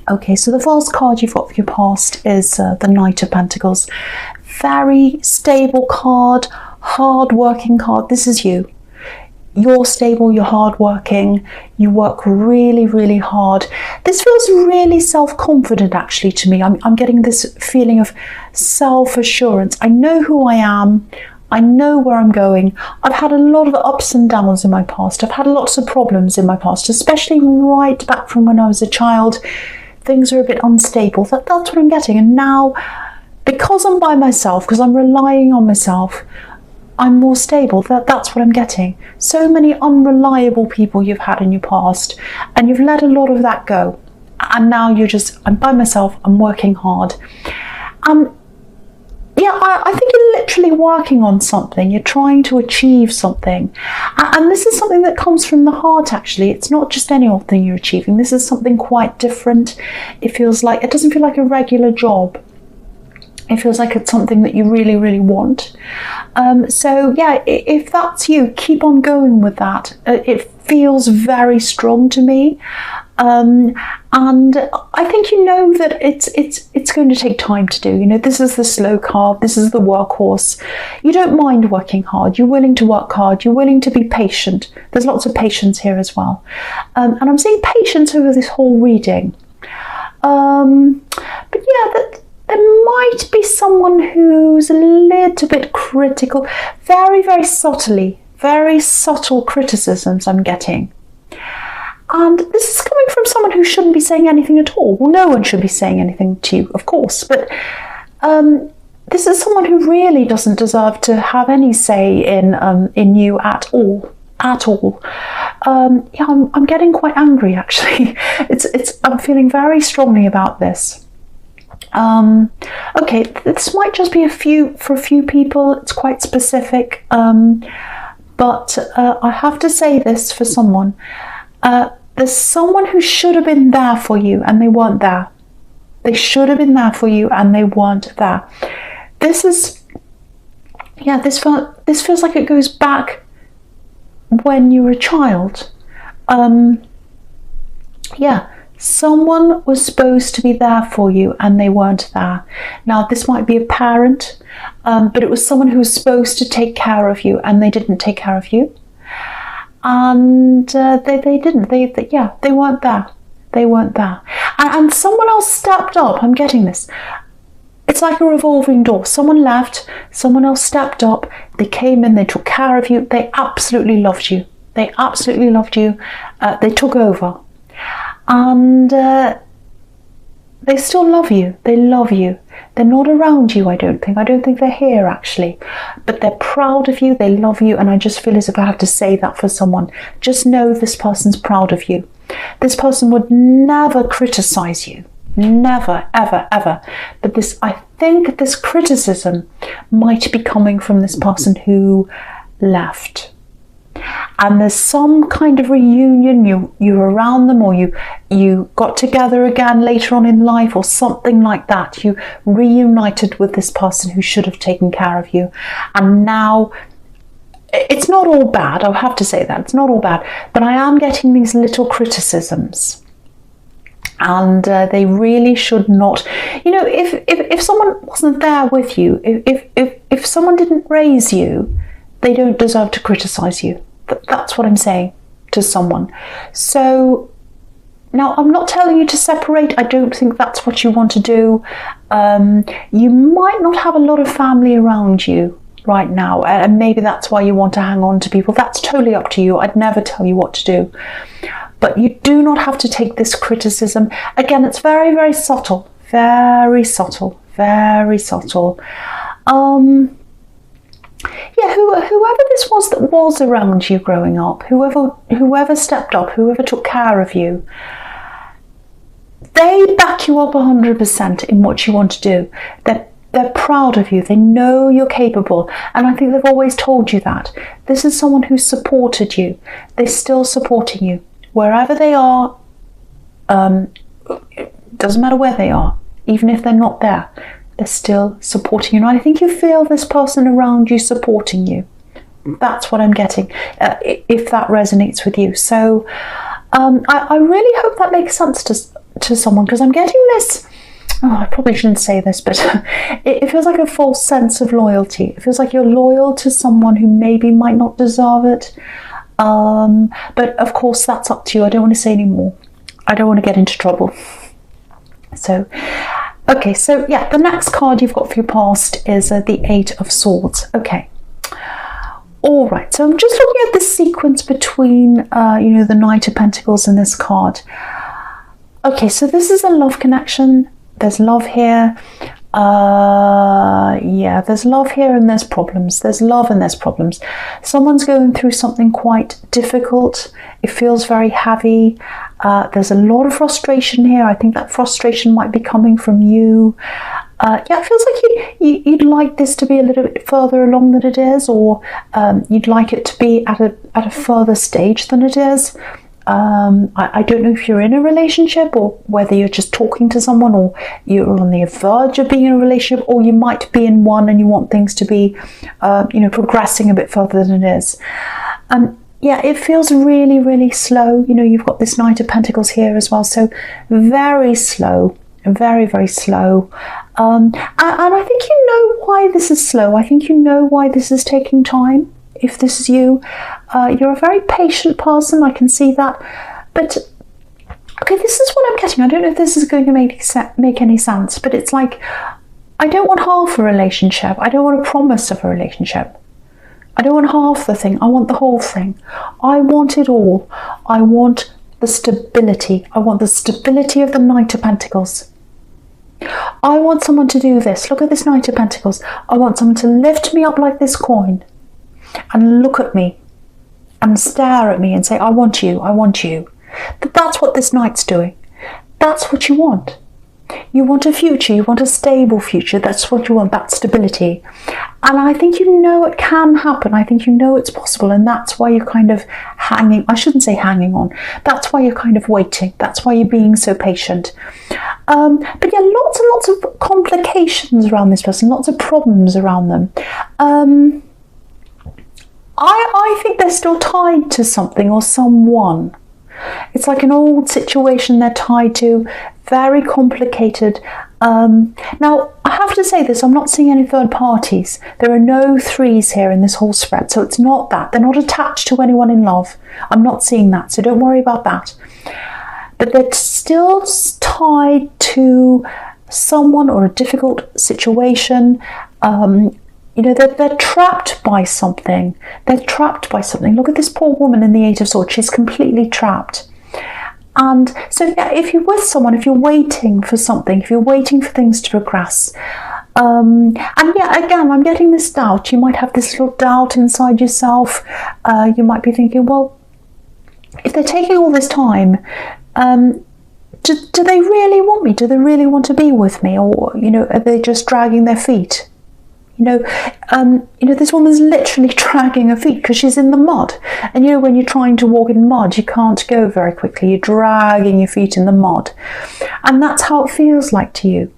Okay, so the first card you've got for your past is the Knight of Pentacles. Very stable card, hard-working card. This is you. You're stable, you're hardworking, you work really, really hard. This feels really self-confident actually to me. I'm getting this feeling of self-assurance. I know who I am. I know where I'm going. I've had a lot of ups and downs in my past. I've had lots of problems in my past, especially right back from when I was a child. Things are a bit unstable. That's what I'm getting. And now, because I'm by myself, because I'm relying on myself, I'm more stable. That's what I'm getting. So many unreliable people you've had in your past, and you've let a lot of that go. And now I'm by myself, I'm working hard. Yeah, I think you're literally working on something. You're trying to achieve something. And this is something that comes from the heart, actually. It's not just any old thing you're achieving. This is something quite different. It doesn't feel like a regular job. It feels like it's something that you really, really want. So yeah, if that's you, keep on going with that. It feels very strong to me. And I think you know that it's going to take time to do. You know, this is the slow card, this is the workhorse. You don't mind working hard, you're willing to work hard, you're willing to be patient. There's lots of patience here as well. And I'm seeing patience over this whole reading. But yeah, there might be someone who's a little bit critical, very, very subtle criticisms I'm getting. And this is coming from someone who shouldn't be saying anything at all. Well, no one should be saying anything to you, of course, but this is someone who really doesn't deserve to have any say in you at all. Yeah, I'm getting quite angry actually. I'm feeling very strongly about this. Okay, this might just be for a few people. It's quite specific, but I have to say this for someone. There's someone who should have been there for you and they weren't there. They should have been there for you and they weren't there. This feels like it goes back when you were a child. Yeah, someone was supposed to be there for you and they weren't there. Now, this might be a parent, but it was someone who was supposed to take care of you and they didn't take care of you. And they didn't. They weren't there. They weren't there. And someone else stepped up. I'm getting this. It's like a revolving door. Someone left, someone else stepped up, they came in, they took care of you, they absolutely loved you. They absolutely loved you. They took over. And they still love you. They love you. They're not around you, I don't think. I don't think they're here, actually. But they're proud of you, they love you, and I just feel as if I have to say that for someone. Just know this person's proud of you. This person would never criticize you. Never, ever, ever. But I think this criticism might be coming from this person who left. And there's some kind of reunion, you're around them, or you got together again later on in life or something like that. You reunited with this person who should have taken care of you. And now, it's not all bad, I'll have to say that, it's not all bad, but I am getting these little criticisms. And they really should not, you know, if someone wasn't there with you, if someone didn't raise you, they don't deserve to criticize you. That's what I'm saying to someone. So now I'm not telling you to separate. I don't think that's what you want to do. You might not have a lot of family around you right now, and maybe that's why you want to hang on to people. That's totally up to you. I'd never tell you what to do. But you do not have to take this criticism. Again, it's very, very subtle. Very subtle. Very subtle. Yeah, whoever this was that was around you growing up, whoever stepped up, whoever took care of you, they back you up 100% in what you want to do. They're proud of you. They know you're capable. And I think they've always told you that. This is someone who supported you. They're still supporting you. Wherever they are, it doesn't matter where they are, even if they're not there. They're still supporting you. And I think you feel this person around you supporting you. That's what I'm getting, if that resonates with you. So I really hope that makes sense to someone, because I'm getting this, oh, I probably shouldn't say this, but it feels like a false sense of loyalty. It feels like you're loyal to someone who maybe might not deserve it. But of course, that's up to you. I don't want to say any more. I don't want to get into trouble. So, okay, so yeah, the next card you've got for your past is the Eight of Swords. Okay. All right, so I'm just looking at the sequence between, the Knight of Pentacles and this card. Okay, so this is a love connection. There's love here. Yeah, there's love here and there's problems. There's love and there's problems. Someone's going through something quite difficult. It feels very heavy. There's a lot of frustration here. I think that frustration might be coming from you. Yeah, it feels like you'd like this to be a little bit further along than it is, or you'd like it to be at a further stage than it is. I don't know if you're in a relationship, or whether you're just talking to someone, or you're on the verge of being in a relationship, or you might be in one and you want things to be, progressing a bit further than it is. Yeah, it feels really, really slow. You've got this Knight of Pentacles here as well, so very slow. Very, very slow. And I think you know why this is slow. I think you know why this is taking time. If this is you, you're a very patient person. I can see that. But, okay, this is what I'm getting. I don't know if this is going to make any sense, but it's like, I don't want half a relationship. I don't want a promise of a relationship. I don't want half the thing. I want the whole thing. I want it all. I want the stability. I want the stability of the Knight of Pentacles. I want someone to do this. Look at this Knight of Pentacles. I want someone to lift me up like this coin and look at me and stare at me and say, I want you, I want you. That's what this Knight's doing. That's what you want. You want a future, you want a stable future. That's what you want, that stability. And I think you know it can happen. I think you know it's possible, and that's why you're kind of hanging, I shouldn't say hanging on, that's why you're kind of waiting. That's why you're being so patient. But yeah, lots and lots of complications around this person, lots of problems around them. I think they're still tied to something or someone. It's like an old situation they're tied to, very complicated. Now, I have to say this, I'm not seeing any third parties. There are no threes here in this whole spread, so it's not that. They're not attached to anyone in love. I'm not seeing that, so don't worry about that. But they're still tied to someone or a difficult situation. They're trapped by something. They're trapped by something. Look at this poor woman in the Eight of Swords. She's completely trapped. And so, yeah, if you're with someone, if you're waiting for something, if you're waiting for things to progress, and yeah, again, I'm getting this doubt. You might have this little doubt inside yourself. You might be thinking, well, if they're taking all this time, do they really want me? Do they really want to be with me? Or, are they just dragging their feet? This woman's literally dragging her feet because she's in the mud. And when you're trying to walk in mud, you can't go very quickly. You're dragging your feet in the mud. And that's how it feels like to you.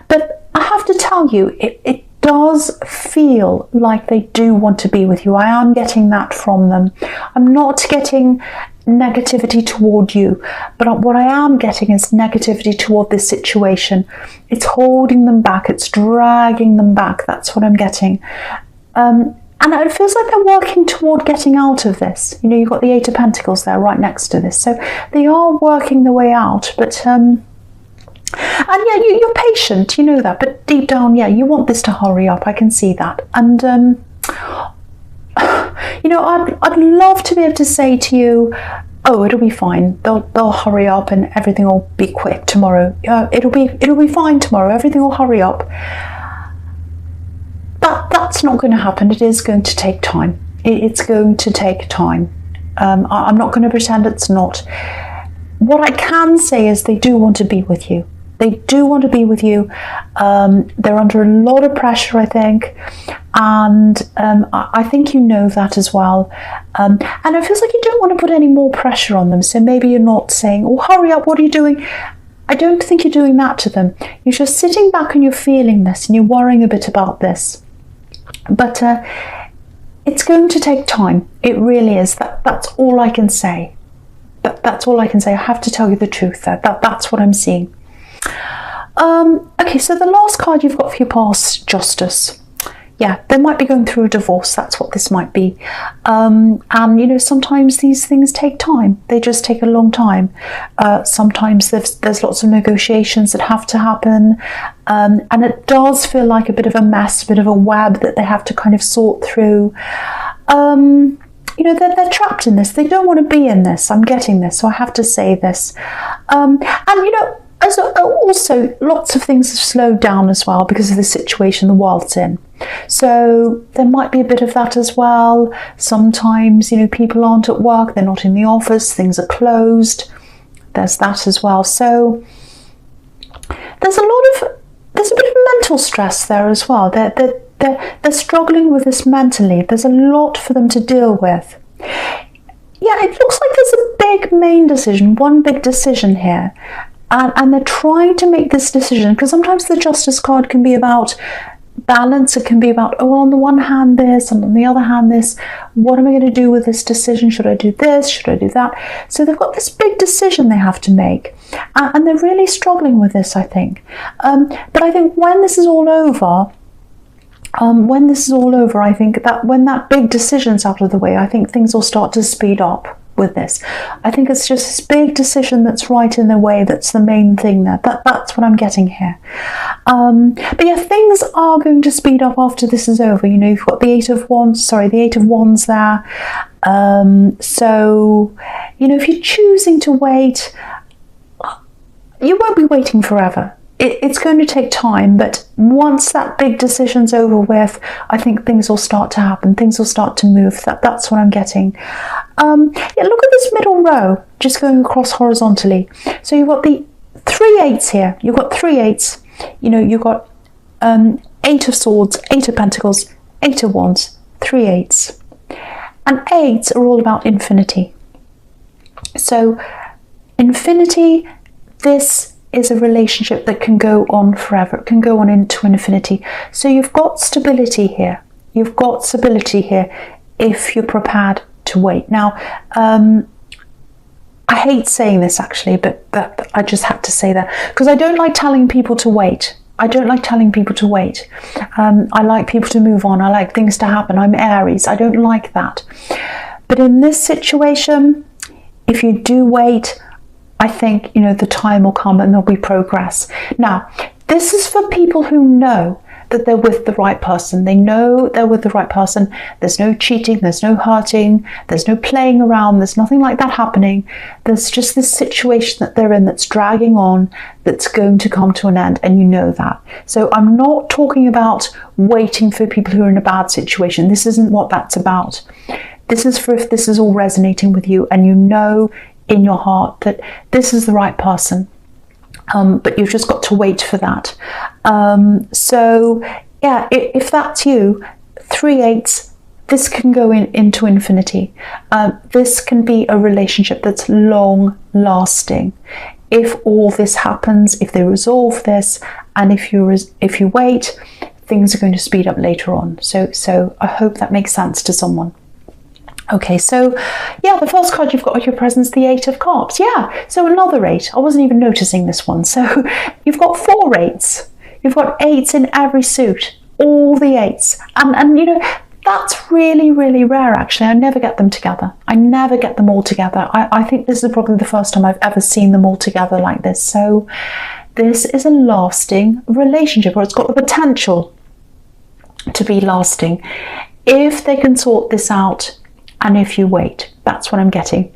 But I have to tell you, it does feel like they do want to be with you. I am getting that from them. I'm not getting negativity toward you, but what I am getting is negativity toward this situation. It's holding them back, it's dragging them back. That's what I'm getting. And it feels like they're working toward getting out of this. You've got the Eight of Pentacles there right next to this, so they are working their way out. But and yeah, you're patient, you know that, but deep down, yeah, you want this to hurry up. I can see that. And I'd love to be able to say to you, oh, it'll be fine. They'll hurry up and everything will be quick tomorrow. It'll be fine tomorrow. Everything will hurry up. But that's not going to happen. It is going to take time. It's going to take time. I'm not going to pretend it's not. What I can say is they do want to be with you. They do want to be with you. They're under a lot of pressure, I think. And I think you know that as well. And it feels like you don't want to put any more pressure on them. So maybe you're not saying, oh, hurry up, what are you doing? I don't think you're doing that to them. You're just sitting back and you're feeling this and you're worrying a bit about this. But it's going to take time. It really is. That's all I can say. That's all I can say. I have to tell you the truth there. That's what I'm seeing. Okay, so the last card you've got for your past, Justice. Yeah, they might be going through a divorce. That's what this might be. And, you know, sometimes these things take time. They just take a long time. Sometimes there's lots of negotiations that have to happen. And it does feel like a bit of a mess, a bit of a web that they have to kind of sort through. You know, they're trapped in this. They don't want to be in this. I'm getting this, so I have to say this. And, you know, also, lots of things have slowed down as well because of the situation the world's in. So there might be a bit of that as well. Sometimes, you know, people aren't at work, they're not in the office, things are closed. There's that as well. So there's a bit of mental stress there as well. They're struggling with this mentally. There's a lot for them to deal with. Yeah, it looks like there's a big main decision, one big decision here. And they're trying to make this decision, because sometimes the Justice card can be about balance. It can be about, oh, on the one hand this, and on the other hand this. What am I going to do with this decision? Should I do this? Should I do that? So they've got this big decision they have to make. And they're really struggling with this, I think. But I think when this is all over, I think that when that big decision's out of the way, I think things will start to speed up with this. I think it's just this big decision that's right in the way that's the main thing there. That's what I'm getting here. But yeah, things are going to speed up after this is over. You know, you've got the Eight of Wands there. So, you know, if you're choosing to wait, you won't be waiting forever. It's going to take time, but once that big decision's over with, I think things will start to happen. Things will start to move. That's what I'm getting. Yeah, look at this middle row, just going across horizontally. So you've got the 3 8s here. You've got 3 8s. You know, you've got 8 of Swords, 8 of Pentacles, 8 of Wands, 3 8s. And 8s are all about infinity. So infinity, this is a relationship that can go on forever. It can go on into infinity. So you've got stability here. You've got stability here if you're prepared to wait. Now, I hate saying this actually, but I just had to say that because I don't like telling people to wait. I don't like telling people to wait. I like people to move on. I like things to happen. I'm Aries. I don't like that. But in this situation, if you do wait, I think, you know, the time will come and there'll be progress. Now, this is for people who know that they're with the right person. They know they're with the right person. There's no cheating, there's no hurting, there's no playing around, there's nothing like that happening. There's just this situation that they're in that's dragging on, that's going to come to an end, and you know that. So I'm not talking about waiting for people who are in a bad situation. This isn't what that's about. This is for if this is all resonating with you and you know in your heart that this is the right person, but you've just got to wait for that. So yeah, if that's you, 3 8s, this can go into infinity. This can be a relationship that's long lasting. If all this happens, if they resolve this, and if you wait, things are going to speed up later on. So I hope that makes sense to someone. Okay, so yeah, the first card you've got at your presence, the 8 of Cups. Yeah, so another 8. I wasn't even noticing this one. So you've got 4 8s. You've got 8s in every suit, all the 8s. And you know, that's really, really rare actually. I never get them together. I never get them all together. I think this is probably the first time I've ever seen them all together like this. So this is a lasting relationship, or it's got the potential to be lasting if they can sort this out. And if you wait, that's what I'm getting.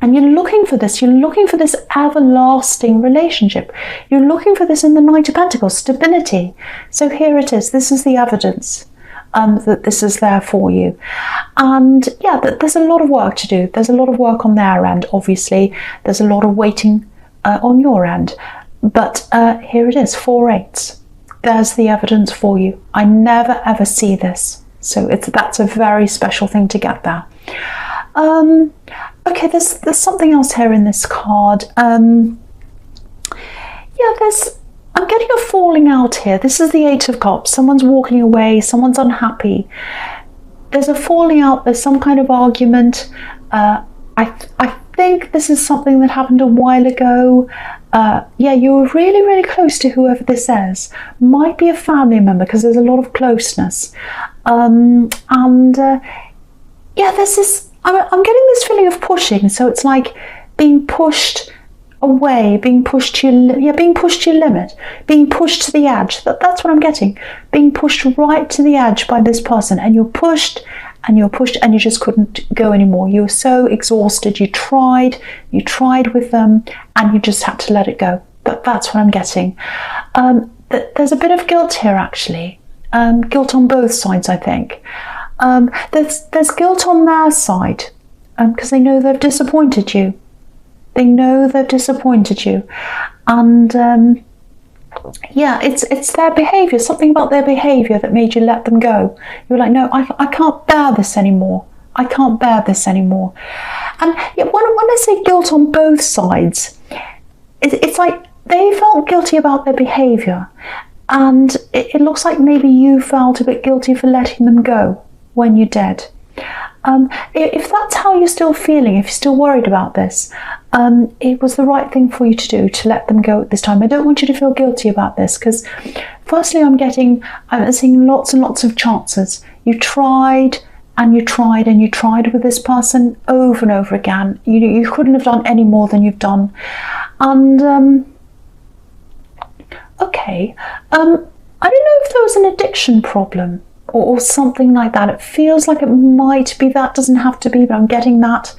And you're looking for this everlasting relationship. You're looking for this in the Knight of Pentacles, stability. So here it is. This is the evidence that this is there for you. And yeah, there's a lot of work to do. There's a lot of work on their end, obviously. There's a lot of waiting on your end. But here it is, 4 8s. There's the evidence for you. I never ever see this. So that's a very special thing to get there. Okay, there's something else here in this card. Yeah, I'm getting a falling out here. This is the 8 of Cups. Someone's walking away. Someone's unhappy. There's a falling out. There's some kind of argument. I think this is something that happened a while ago. Yeah, you were really, really close to whoever this is. Might be a family member because there's a lot of closeness. Yeah, there's this, I'm getting this feeling of pushing. So it's like being pushed away, being pushed to your, being pushed to your limit, being pushed to the edge. That's what I'm getting. Being pushed right to the edge by this person, and you're pushed and you're pushed and you just couldn't go anymore. You were so exhausted. You tried with them and you just had to let it go. That's what I'm getting. There's a bit of guilt here, actually. Guilt on both sides, I think. There's guilt on their side because they know they've disappointed you. They know they've disappointed you. And yeah, it's their behaviour, something about their behaviour that made you let them go. You're like, no, I can't bear this anymore. I can't bear this anymore. And yeah, when I say guilt on both sides, it's like they felt guilty about their behaviour. And it looks like maybe you felt a bit guilty for letting them go when you did. If that's how you're still feeling, if you're still worried about this, it was the right thing for you to do, to let them go at this time. I don't want you to feel guilty about this because firstly I'm seeing lots and lots of chances. You tried and you tried and you tried with this person over and over again. You couldn't have done any more than you've done. And okay, I don't know if there was an addiction problem or something like that. It feels like it might be that, doesn't have to be, but I'm getting that.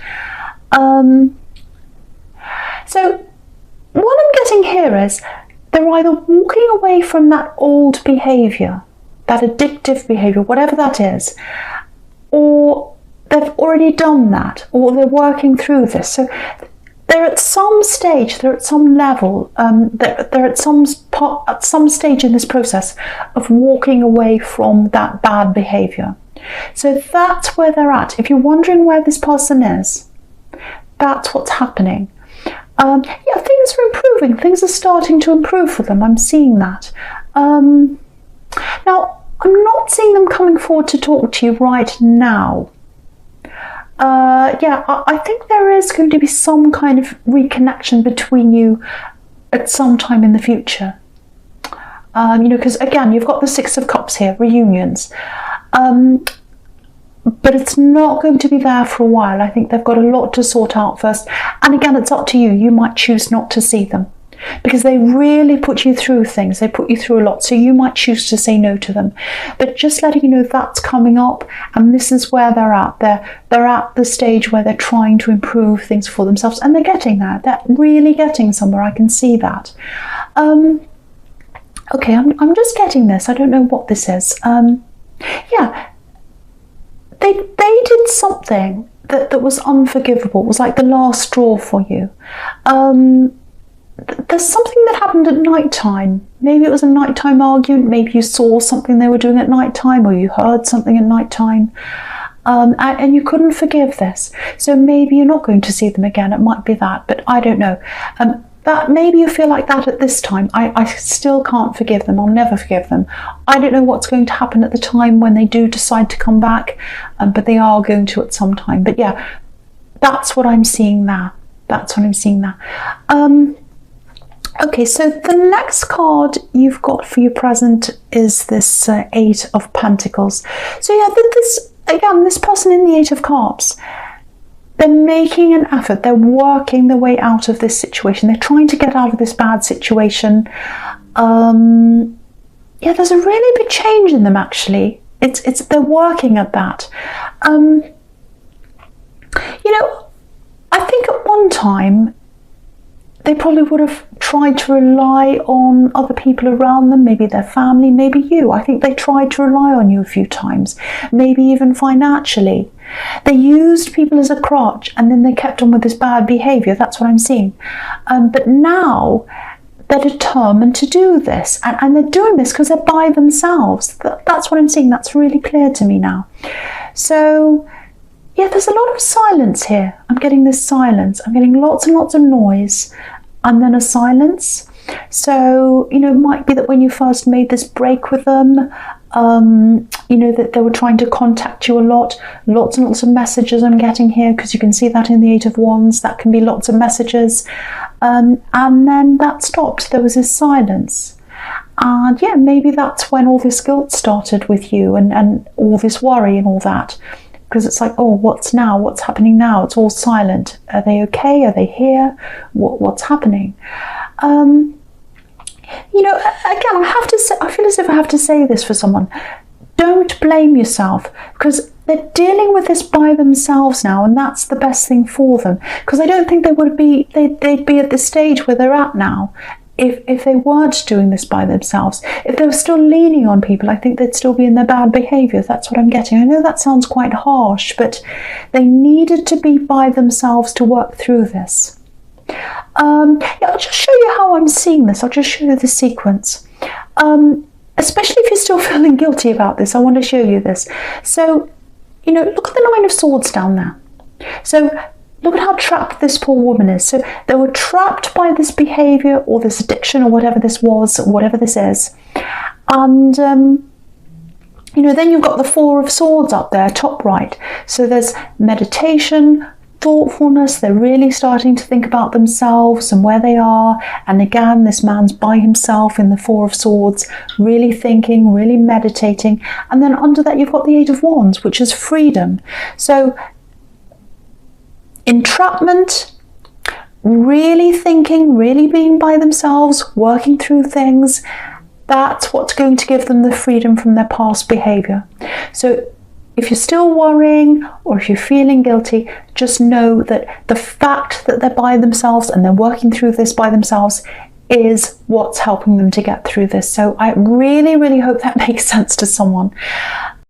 So what I'm getting here is they're either walking away from that old behaviour, that addictive behaviour, whatever that is, or they've already done that, or they're working through this. So they're at some stage, they're at some level, they're at some stage in this process of walking away from that bad behaviour. So that's where they're at. If you're wondering where this person is, that's what's happening. Yeah, things are improving. Things are starting to improve for them. I'm seeing that. Now, I'm not seeing them coming forward to talk to you right now. Yeah, I think there is going to be some kind of reconnection between you at some time in the future. You know, because again, you've got the Six of Cups here, reunions. But it's not going to be there for a while. I think they've got a lot to sort out first. And again, it's up to you. You might choose not to see them because they really put you through things. They put you through a lot. So you might choose to say no to them. But just letting you know that's coming up, and this is where they're at. They're at the stage where they're trying to improve things for themselves, and they're getting there. They're really getting somewhere. I can see that. Okay, I'm just getting this. I don't know what this is. Yeah. They did something that was unforgivable. It was like the last straw for you. There's something that happened at night time. Maybe it was a nighttime argument. Maybe you saw something they were doing at night time, or you heard something at night time. And you couldn't forgive this. So maybe you're not going to see them again. It might be that, but I don't know. That maybe you feel like that at this time. I still can't forgive them. I'll never forgive them. I don't know what's going to happen at the time when they do decide to come back, but they are going to at some time. But yeah, that's what I'm seeing there. That's what I'm seeing there. Okay, so the next card you've got for your present is this Eight of Pentacles. So yeah, this person in the Eight of Cups, they're making an effort. They're working their way out of this situation. They're trying to get out of this bad situation. Yeah, there's a really big change in them, actually. They're working at that. You know, I think at one time they probably would have tried to rely on other people around them, maybe their family, maybe you. I think they tried to rely on you a few times, maybe even financially. They used people as a crutch, and then they kept on with this bad behaviour. That's what I'm seeing. But now they're determined to do this, and they're doing this because they're by themselves. That's what I'm seeing. That's really clear to me now. So yeah, there's a lot of silence here. I'm getting this silence. I'm getting lots and lots of noise, and then a silence. So, you know, it might be that when you first made this break with them, you know, that they were trying to contact you a lot. Lots and lots of messages I'm getting here, because you can see that in the Eight of Wands. That can be lots of messages. And then that stopped. There was this silence. And yeah, maybe that's when all this guilt started with you, and all this worry and all that. Because it's like, oh, what's now? What's happening now? It's all silent. Are they okay? Are they here? What's happening? You know, again, I have to say, I feel as if I have to say this for someone. Don't blame yourself, because they're dealing with this by themselves now, and that's the best thing for them. Because I don't think they'd be at the stage where they're at now if they weren't doing this by themselves. If they were still leaning on people, I think they'd still be in their bad behaviour. That's what I'm getting. I know that sounds quite harsh, but they needed to be by themselves to work through this. Yeah, I'll just show you how I'm seeing this. I'll just show you the sequence. Especially if you're still feeling guilty about this, I want to show you this. So, you know, look at the Nine of Swords down there. So, look at how trapped this poor woman is. So, they were trapped by this behaviour or this addiction or whatever this was, whatever this is. And, you know, then you've got the Four of Swords up there, top right. So, there's meditation, thoughtfulness. They're really starting to think about themselves and where they are. And again, this man's by himself in the Four of Swords, really thinking, really meditating. And then under that, you've got the Eight of Wands, which is freedom. So entrapment, really thinking, really being by themselves, working through things. That's what's going to give them the freedom from their past behavior. So if you're still worrying, or if you're feeling guilty, just know that the fact that they're by themselves and they're working through this by themselves is what's helping them to get through this. So I really, really hope that makes sense to someone.